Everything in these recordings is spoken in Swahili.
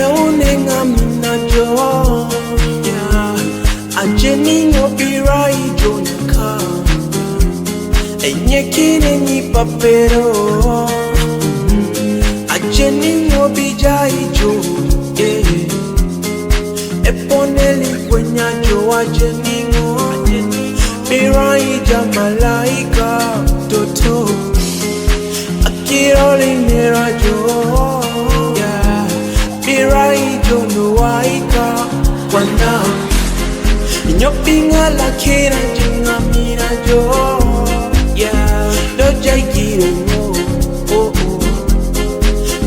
unenga minajo ajeni nyopira ijonaka enyekine ni papero ajeni nyobija ijo eponeli kwenya jo ajeni ngo bira ija malaika toto akiroli nera jo Birajo no waika wana Nyopinga la kira jinga mina jo Doja gire no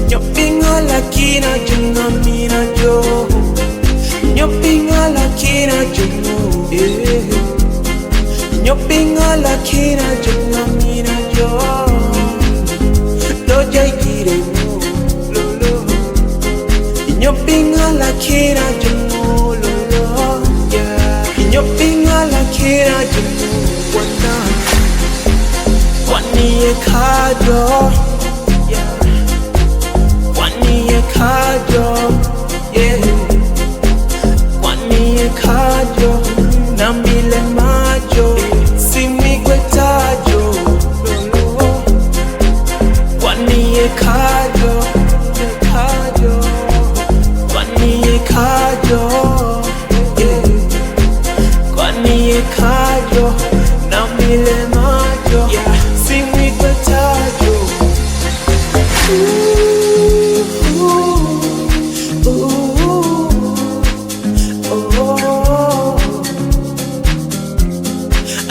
Nyopinga la kira jinga mina jo Nyopinga la kira jinga Nyopinga la kira jinga mina jo Doja gire no Nyopinga la kira jumu lolo Nyopinga la kira jumu wana Waniye kajo Waniye kajo Waniye kajo Nambile majo Simigwe tajo Waniye kajo Kajo na mile majo Simwi kwa tajo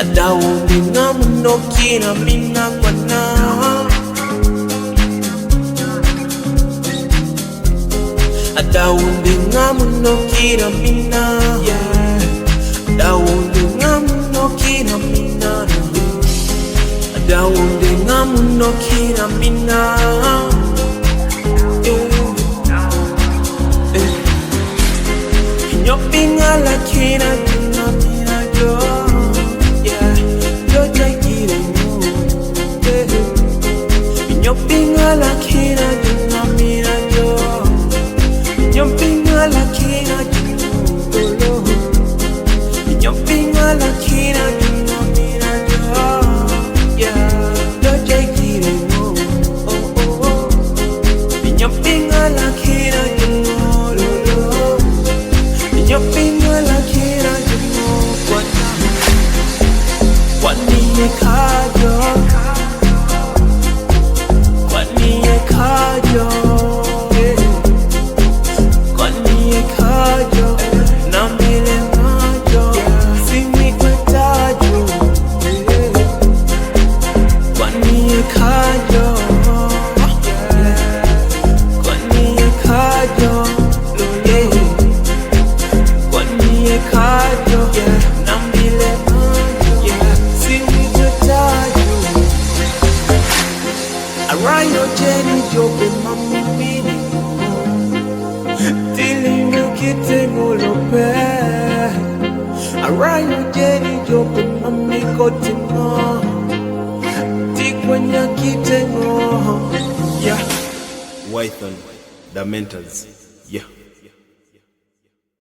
Adawundi ngamuno kina mina kwa na Adawundi ngamuno kina mina Adawundi ngamuno kina mina Adawundi ngamuno kina mina Nyopinga la kina kina mina jo Jo jaigire no Nyopinga la kina kina mina jo Nyopinga la kina kina Nyopinga la kina kina mina jo Doja gire no Nyopinga la kina kina Nyopinga la kina kina Waniye kajo Waniye kajo Waniye kajo Nambile majo Simigwe tajo Waniye kajo Waniye kajo Waniye kajo Nambile majo Simigwe tajo Arayo jeni jobe mamupini Tilingu kitengu lope Arayo jeni jobe mamiko tingo Tikwenya kitengu Wython, the mentors,